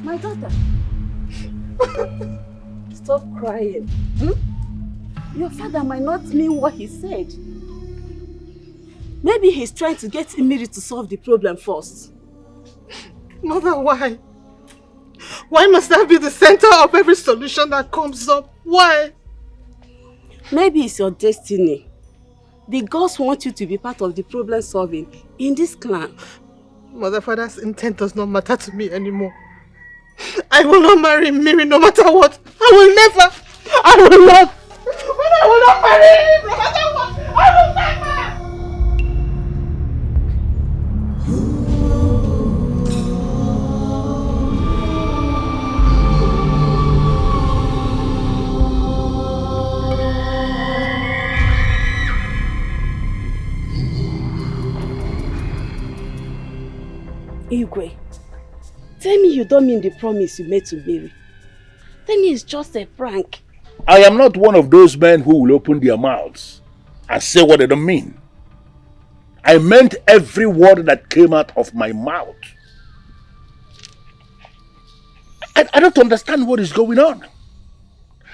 My daughter, stop crying. Your father might not mean what he said. Maybe he's trying to get Imiri to solve the problem first. Mother, why? Why must I be the center of every solution that comes up? Why? Maybe it's your destiny. The gods want you to be part of the problem solving in this clan. Mother, father's intent does not matter to me anymore. I will not marry Miri no matter what. I will never. I will not. But I will not marry him no matter what. I will never. Igwe, tell me you don't mean the promise you made to Mary. Tell me it's just a prank. I am not one of those men who will open their mouths and say what they don't mean. I meant every word that came out of my mouth. I don't understand what is going on.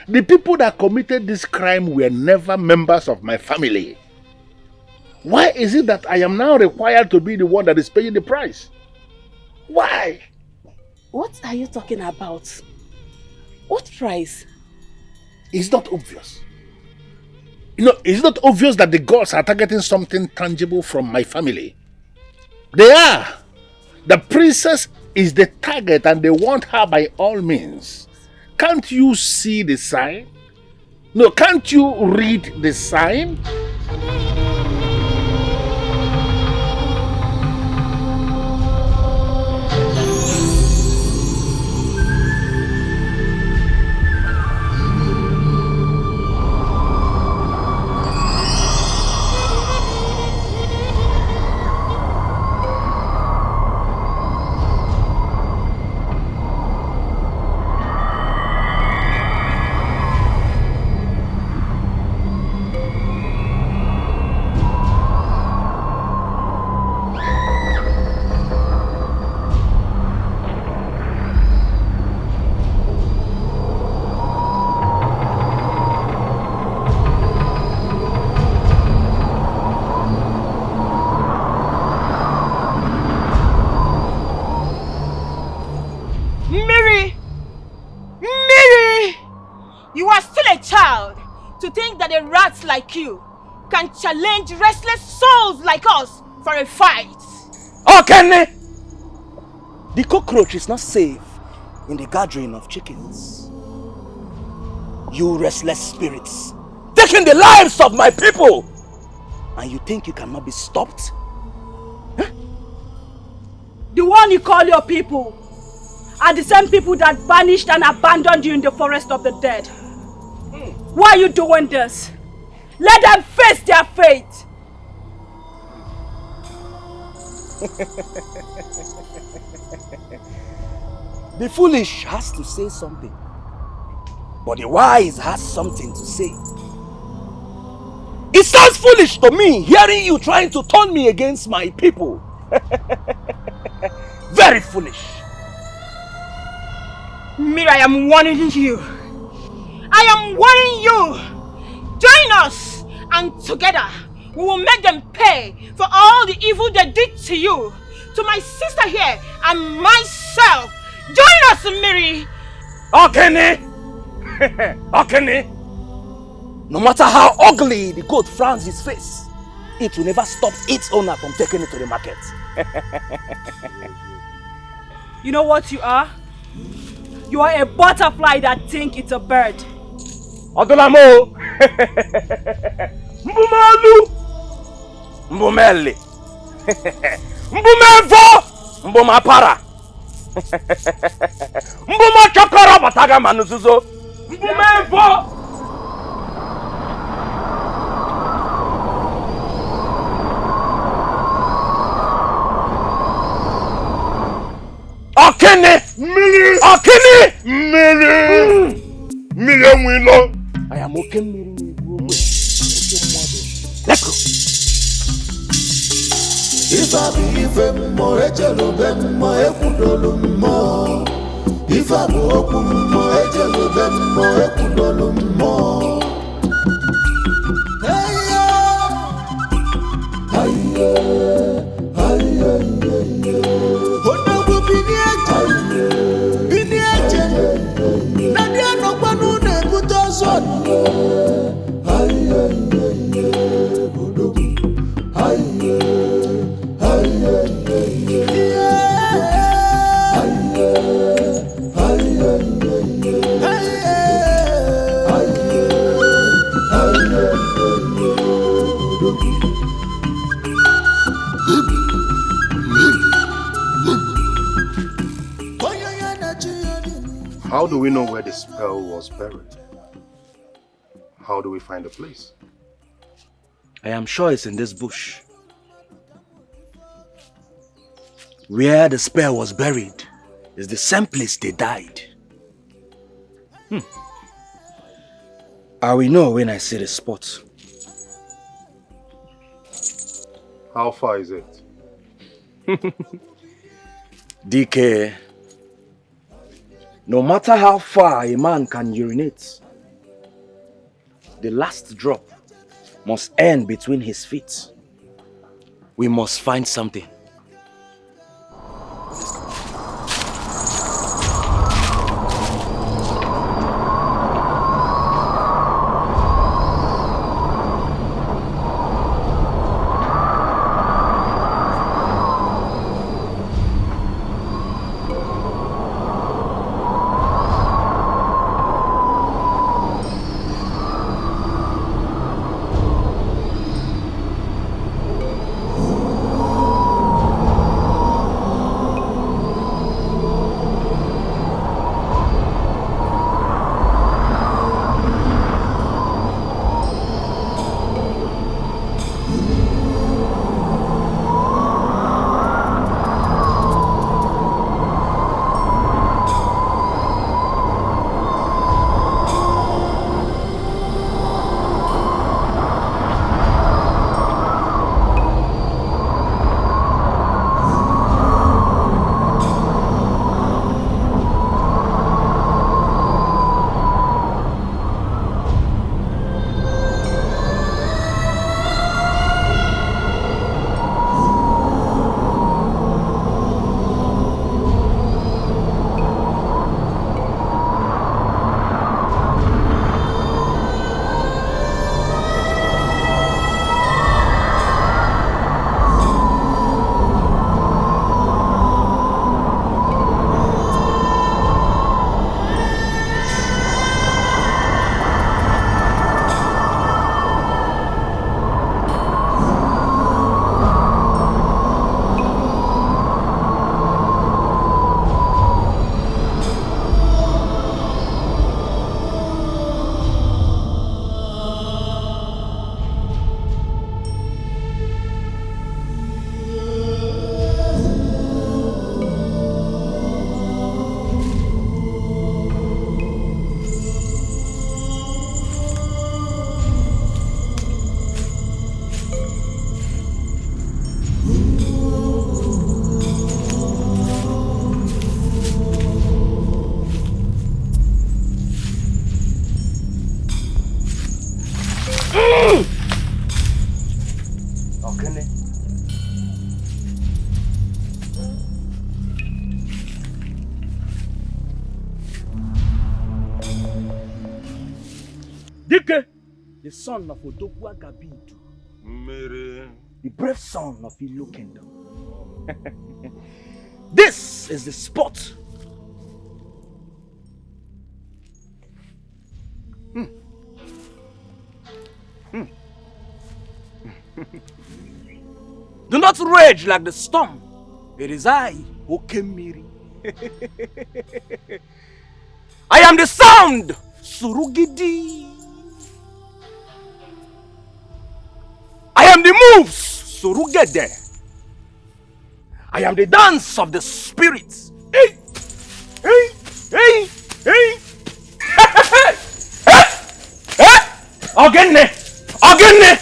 The people that committed this crime were never members of my family. Why is it that I am now required to be the one that is paying the price? Why? What are you talking about? What price? It's not obvious. You know, it's not obvious that the gods are targeting something tangible from my family. They are. The princess is the target and they want her by all means. Can't you see the sign? No, can't you read the sign? Rats like you can challenge restless souls like us for a fight. Okay, the cockroach is not safe in the gathering of chickens. You restless spirits, taking the lives of my people, and you think you cannot be stopped? Huh? The one you call your people are the same people that banished and abandoned you in the forest of the dead. Why are you doing this? Let them face their fate! The foolish has to say something, but the wise has something to say. It sounds foolish to me hearing you trying to turn me against my people. Very foolish. Mira, I am warning you. I am warning you. Join us, and together we will make them pay for all the evil they did to you, to my sister here, and myself. Join us, Miri. Okene! Okene! No matter how ugly the goat frowns his face, it will never stop its owner from taking it to the market. You know what you are? You are a butterfly that thinks it's a bird. Odolamo! Mbumalu! Mbumeli! Mbumevo! Mbumapara! Mbuma chokoro bataga manuzuzo! Mbumevo! Okene! Mili! Okene! Mili! Mili Mwilo! I am okay, Mili. Let's go! Ifabu ife mmo ejelube mmo ekwudolu mmo. Ifabu okwu mmo ejelube mmo ekwudolu mmo. Odogwu bini eje na di anọkwanu na-ebute ọzọ. Odogwu How do we know where the spell was buried? How do we find the place? I am sure it's in this bush. Where the spell was buried is the same place they died. I will know when I see the spot. How far is it? Dikeh, no matter how far a man can urinate, the last drop must end between his feet. We must find something. Dikeh, the son of Igboanugo, the brave son of Ilu Kingdom. This is the spot. Do not rage like the storm. It is I, Okemiri. I am the sound, Surugidi. I am the moves, Surugede. I am the dance of the spirits. Hey, hey, hey, hey. Ogene, Ogene.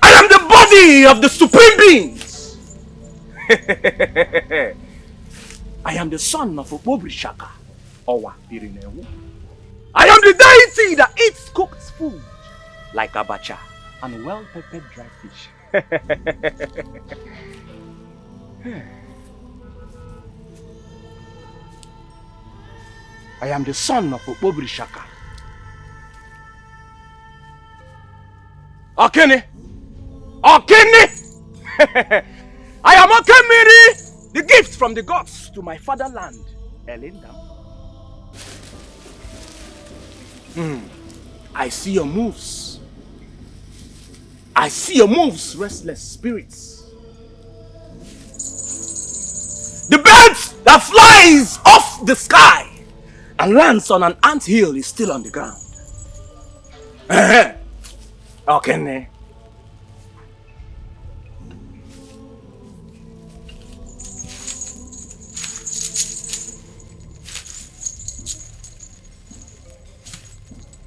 I am the body enemy of the supreme beings. I am the son of Obobri Shaka, Owa Pirinewu. I am the deity that eats cooked food like abacha and well-peppered dry fish. I am the son of Obobri Shaka. Okene! Okene! I am Okemiri, the gift from the gods to my fatherland, Elinda. I see your moves. I see your moves, restless spirits. The bird that flies off the sky and lands on an anthill is still on the ground. Okay.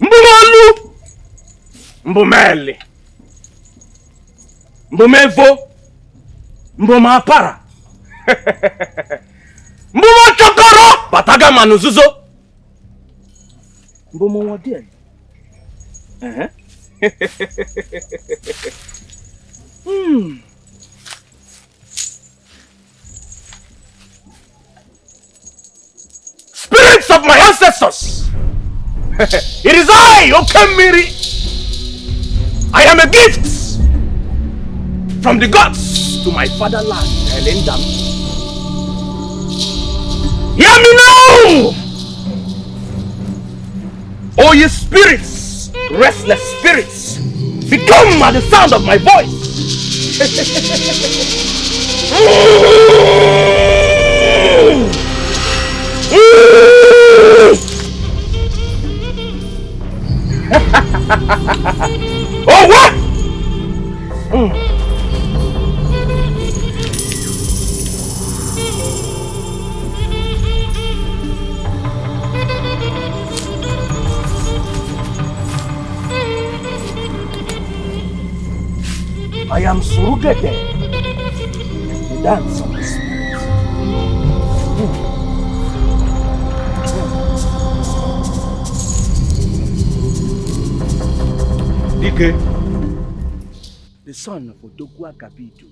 Mbumalu, mbumeli, mbumevo, mbumapara, mbumachokoro, bataga manuzuzo, mbumuwadien. Spirits of my ancestors! It is I, Okemiri! I am a gift from the gods to my fatherland, Elendam. Hear me now! O ye spirits, restless spirits, become at the sound of my voice. Oh, what? I am Surugete, the dance of the spirits. Dikeh, the son of Odogwa Gabidu.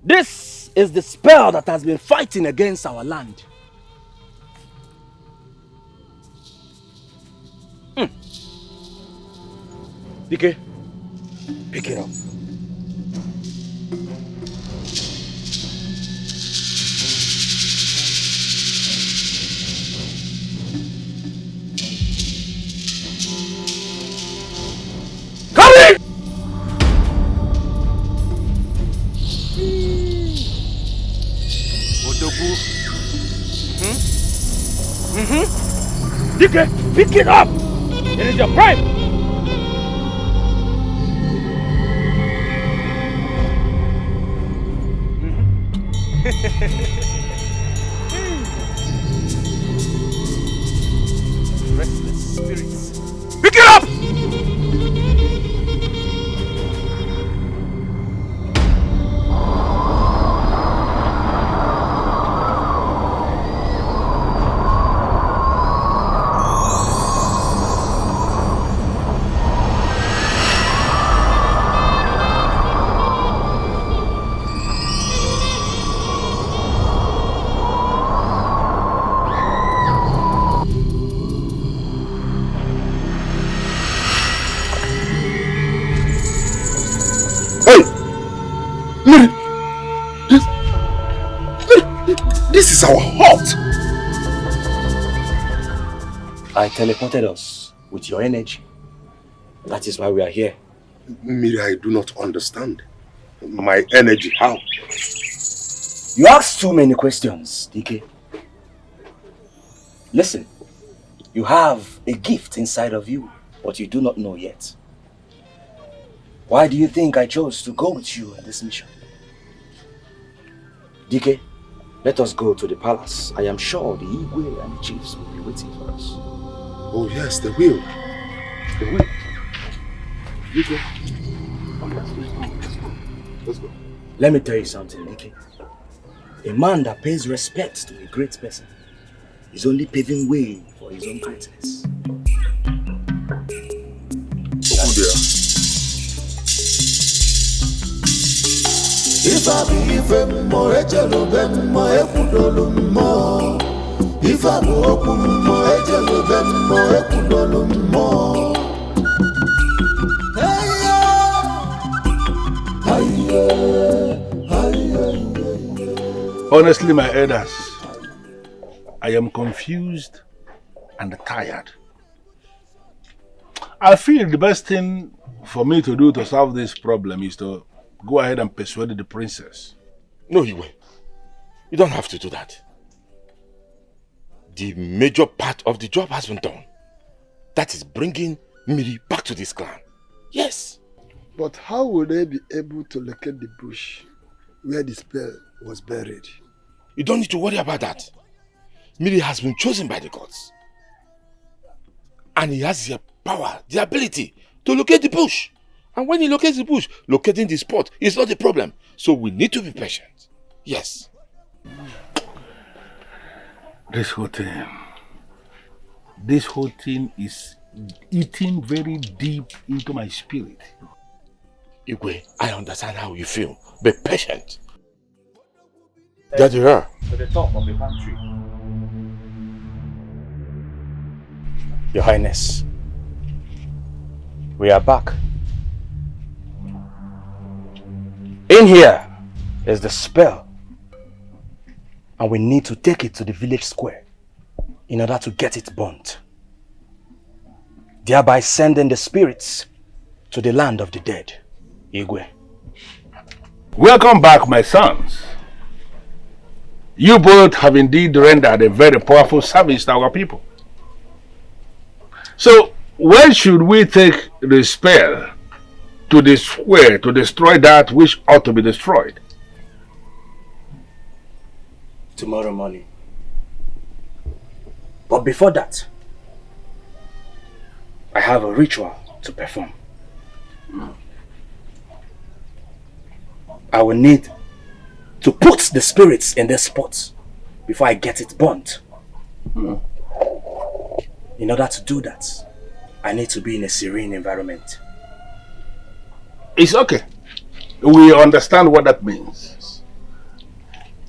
This is the spell that has been fighting against our land. Dikeh, pick it up. Dikeh, pick it up! It is your prime! Restless spirits. Pick it up! This is our hut. I teleported us with your energy. That is why we are here. Miri, I do not understand. My energy, how? You ask too many questions, Dikeh. Listen, you have a gift inside of you, but you do not know yet. Why do you think I chose to go with you in this mission? Dikeh, let us go to the palace. I am sure the Igwe and the chiefs will be waiting for us. Oh yes, they will. They will. Dikeh, Let's go. Let me tell you something, Dikeh. A man that pays respect to a great person is only paving way for his own greatness. If I be ifem mo ejelo bem mo ekudolu mo. If I go open mo ejelo bem mo ekudolu mo. Honestly, my elders, I am confused and tired. I feel the best thing for me to do to solve this problem is to go ahead and persuade the princess. No, you don't have to do that. The major part of the job has been done. That is bringing Miri back to this clan. Yes. But how will they be able to locate the bush where the spell was buried? You don't need to worry about that. Miri has been chosen by the gods. And he has the power, the ability to locate the bush. And when he locates the bush, locating the spot is not a problem. So we need to be patient. Yes. This whole thing is eating very deep into my spirit. Igwe, I understand how you feel. Be patient. There you are. To the top of the pantry. Your Highness, we are back. In here is the spell, and we need to take it to the village square in order to get it burnt, thereby sending the spirits to the land of the dead. Igwe. Welcome back, my sons. You both have indeed rendered a very powerful service to our people. So, when should we take the spell to the square to destroy that which ought to be destroyed? Tomorrow morning. But before that, I have a ritual to perform. I will need to put the spirits in their spots before I get it burnt. In order to do that, I need to be in a serene environment. It's okay. We understand what that means.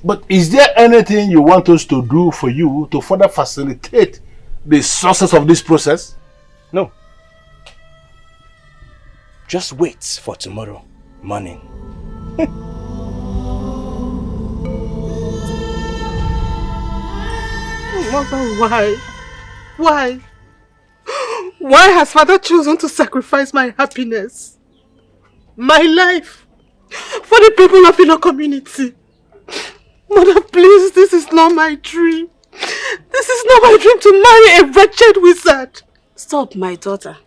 But is there anything you want us to do for you to further facilitate the success of this process? No. Just wait for tomorrow morning. Mother, why? Why? Why has father chosen to sacrifice my happiness, my life, for the people of your community? Mother, please, this is not my dream. This is not my dream to marry a wretched wizard. Stop, my daughter.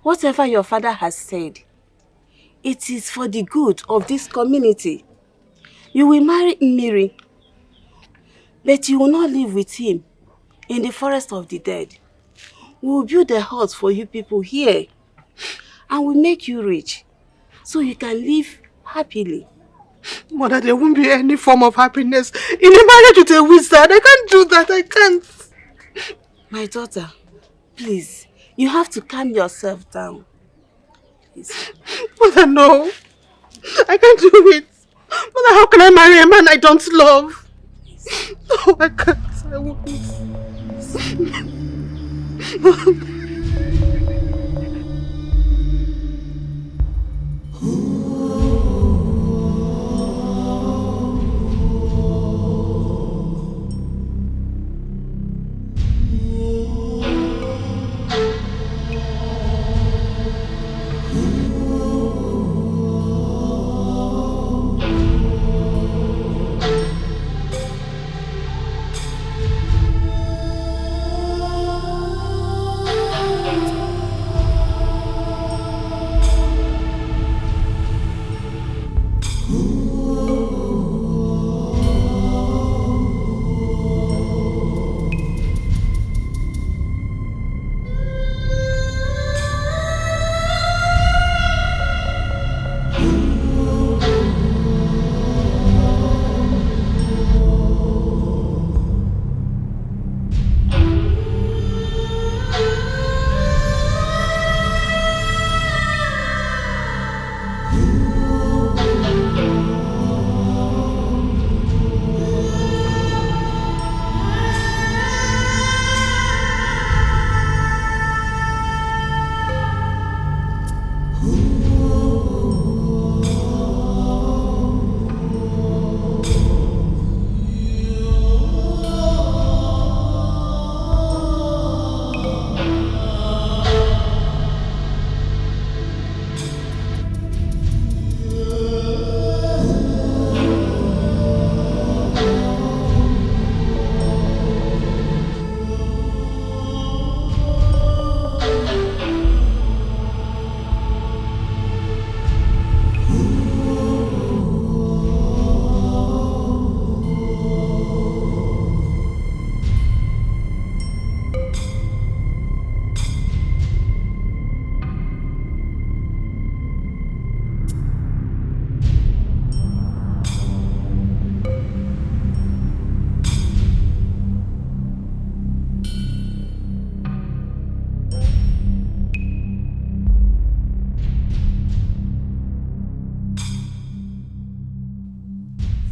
Whatever your father has said, it is for the good of this community. You will marry Miri, but you will not live with him in the forest of the dead. We will build a house for you people here and will make you rich so you can live happily. Mother, there won't be any form of happiness in a marriage with a wizard. I can't do that. I can't. My daughter, please, you have to calm yourself down. Please. Mother, no. I can't do it. Mother, how can I marry a man I don't love? No, I can't. I won't.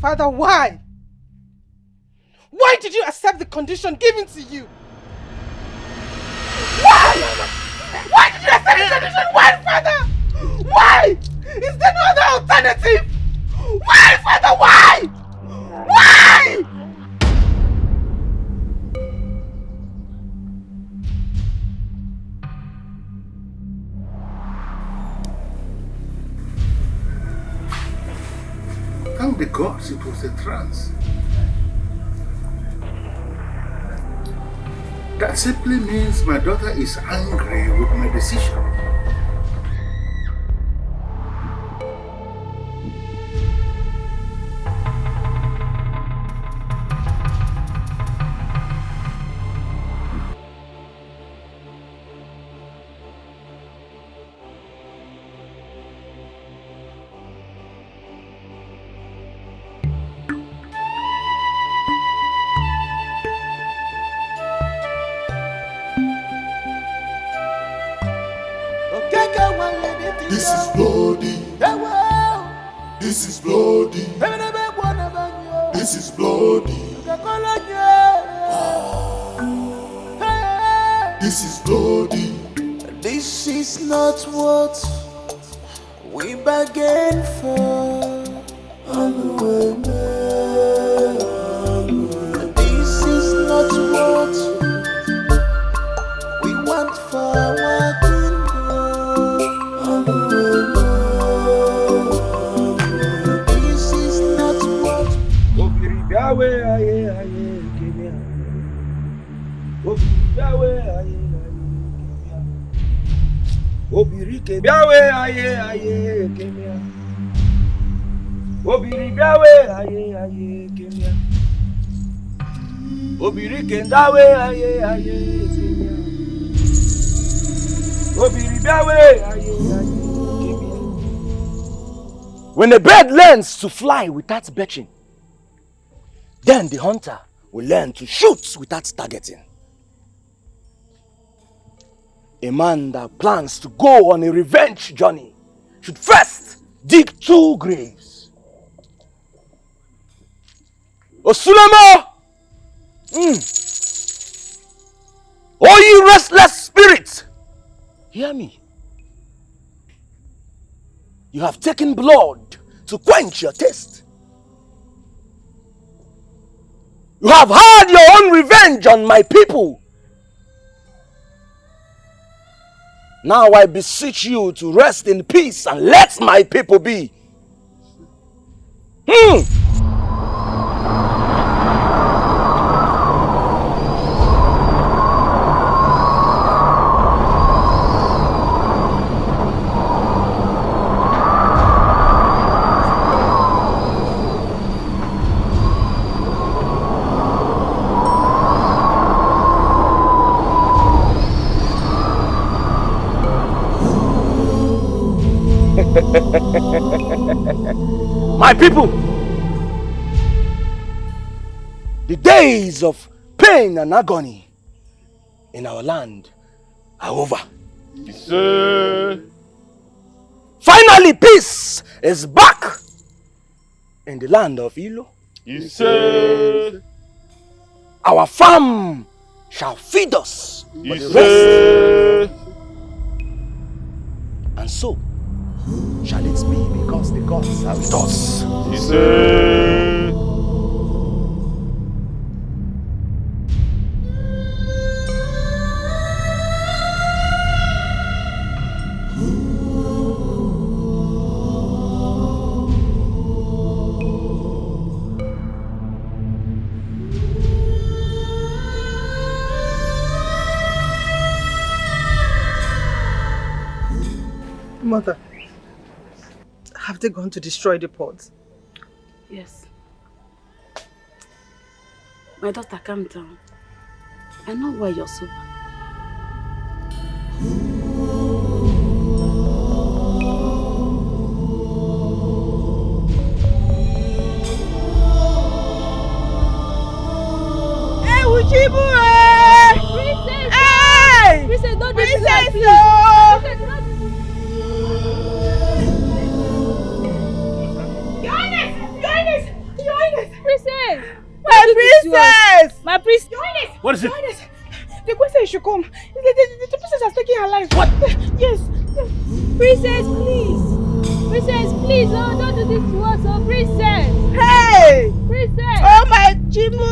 Father, why? Why did you accept the condition given to you? Why? Why did you accept the condition? Why, Father? Why? Is there no other alternative? Why, Father? Why? Why? Thank the gods it was a trance. That simply means my daughter is angry with my decision. This is bloody. This is bloody. This is bloody. This is bloody. This is not what we bargained for. This is not what we want for our kingdom. This is not what Obirike biawe aye aye kemia. Obiri biawe aye aye kemia. Obirike ndawe aye aye kemia. Obiri biawe aye aye kemia. When a bird learns to fly without betching, then the hunter will learn to shoot without targeting. A man that plans to go on a revenge journey should first dig 2 graves. Osulemo! Oh, you restless spirits! Hear me. You have taken blood to quench your thirst. You have had your own revenge on my people. Now I beseech you to rest in peace and let my people be. My people, the days of pain and agony in our land are over. Finally, peace is back in the land of Ilo. Our farm shall feed us for the rest. And so shall it be, because the gods are with us. Mother, have they gone to destroy the pot? Yes. My daughter, calm down. I know why you're so bad. Hey, Uchibu! Princess! Hey! Princess, don't do that, please! Your Highness! Your Highness! Your What is it? The queen said you should come. The princess has taken her life. What? Yes. Princess, please. Princess, please. Oh, don't do this to us. Oh, princess. Hey! Princess. Oh my Chimue!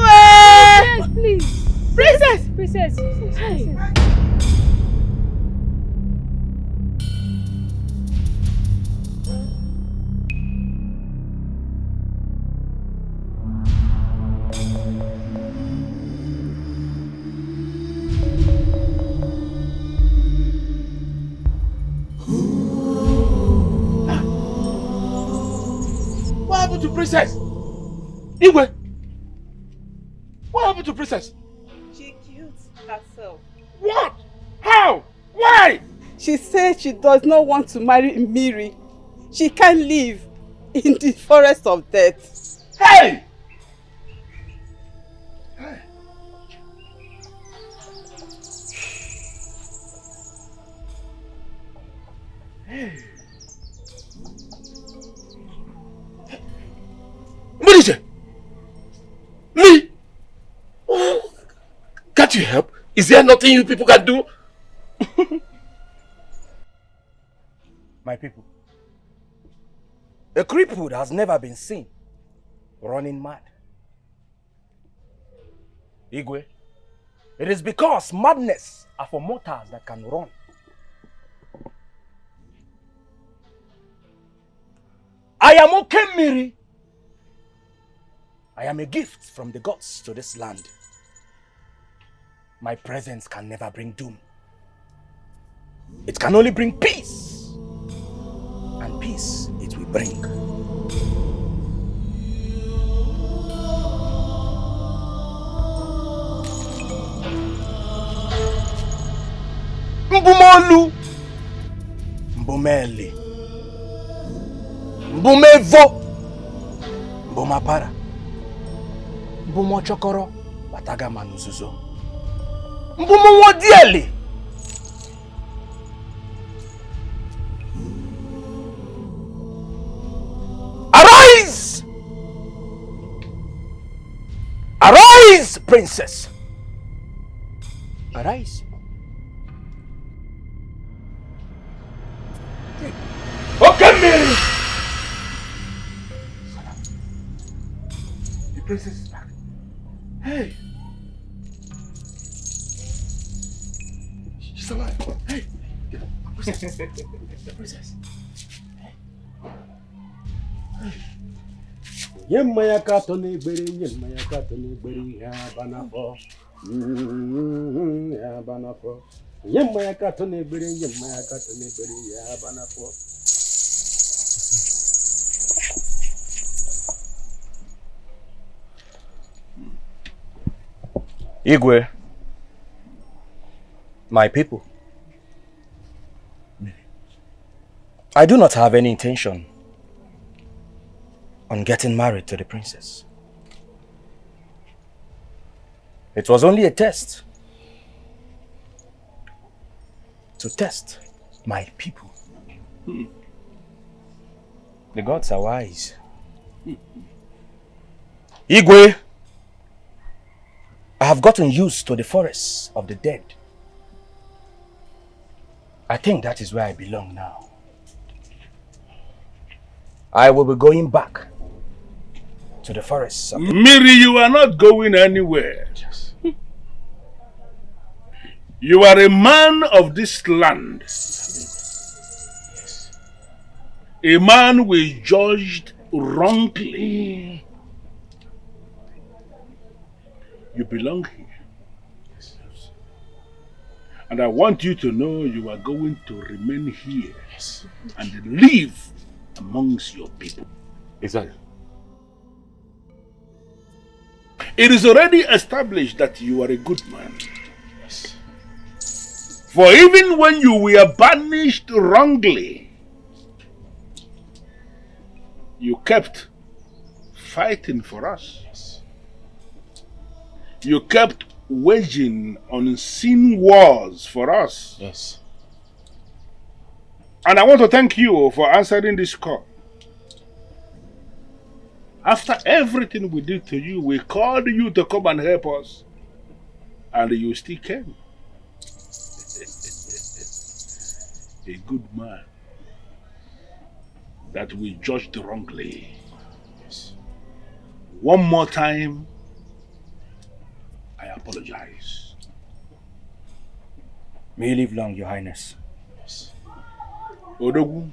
Princess, please. Princess! Princess. Hey. What happened to Princess? Igwe? What happened to Princess? She killed herself. What? How? Why? She said she does not want to marry Miri. She can't live in the forest of death. Hey! What is it? Me? Can't you help? Is there nothing you people can do? My people, a crippled has never been seen running mad. Igwe, it is because madness are for mortals that can run. I am Okemiri. I am a gift from the gods to this land. My presence can never bring doom. It can only bring peace. And peace it will bring. Mbumolu, Mbumeli, Mbumevo, Mbumapara, Mbumochokoro, Bataga Manuzuzo, Mbumwodieli. Arise! Arise, princess! Arise. Okay, Mary! The princess is back. Hey! She's alive. Hey! Princess. The princess. Yemaya katoni beri, yemaya katoni beri, ya banafo, ya banafo. Yemaya katoni beri, yemaya katoni beri, ya banafo. Igwe, my people, I do not have any intention on getting married to the princess. It was only a test to test my people. The gods are wise. Igwe, I have gotten used to the forests of the dead. I think that is where I belong now. I will be going back to the forests of the... Miri, you are not going anywhere. Yes. You are a man of this land. Yes. A man we judged wrongly. You belong here. Yes. And I want you to know you are going to remain here. Yes. And live amongst your people. Exactly. It is already established that you are a good man. Yes. For even when you were banished wrongly, you kept fighting for us. Yes. You kept waging unseen wars for us. Yes. And I want to thank you for answering this call. After everything we did to you, we called you to come and help us. And you still came. A good man that we judged wrongly. Yes. One more time, I apologize. May you live long, Your Highness. Yes. Odogu,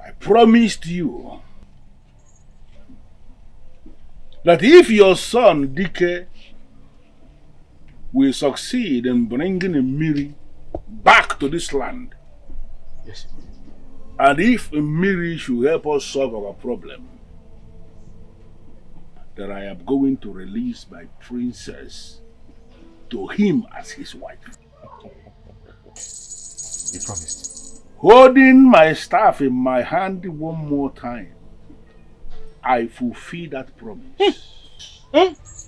I promised you that if your son Dikeh will succeed in bringing a Miri back to this land, yes, and if Miri should help us solve our problem, that I am going to release my princess to him as his wife. You promised. Holding my staff in my hand one more time, I fulfill that promise.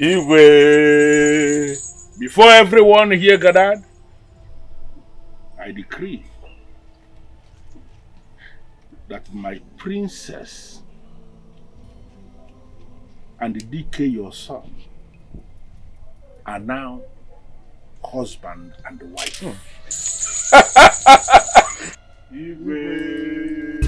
Igwe. Before everyone here gathered, I decree that my princess and Dikeh, your son, are now husband and wife. Igwe.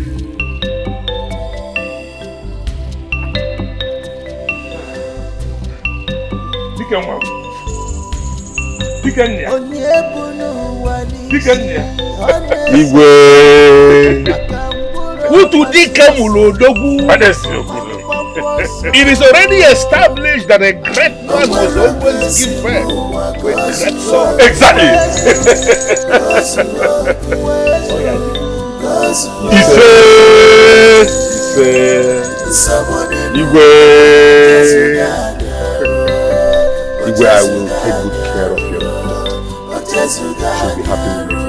Utu Dikeh mulodogu. It is already established that a great man must always give birth to a great son. Exactly. Igwe, I will take good care of your daughter. She'll be happy with you.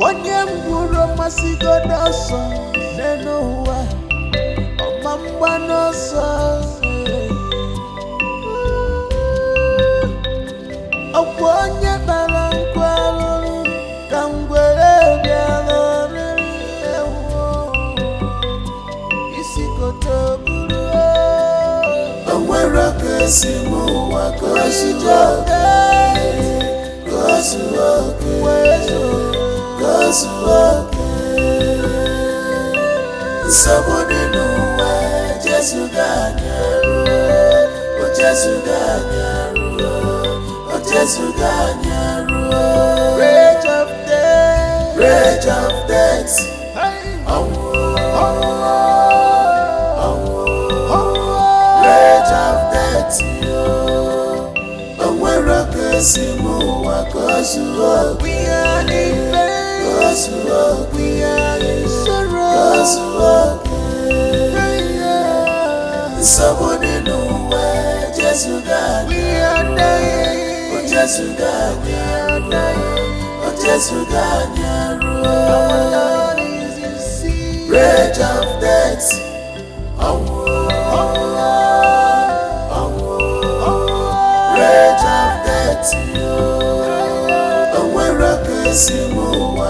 Onye mgburu masigo n'ọsọ n'elu ụwa ọma mgba n'ọsọ ọkwa onye bara nkwa arụrụ ka ngwere bịara oriri ewu isi kote buru o nwere ka esi m ụwa ka o si joke Somebody know where Jesus got oh Jesus got oh Jesus got rage of death, rage of death. Rage of death. When we are in pain, we are in sorrow. Somebody know where Jesus got. We are dying. Oh, Jesus got. We are dying. Oh, Jesus got. Our Lord is in sea. Rage of death. Rage of death. And when I can see more, I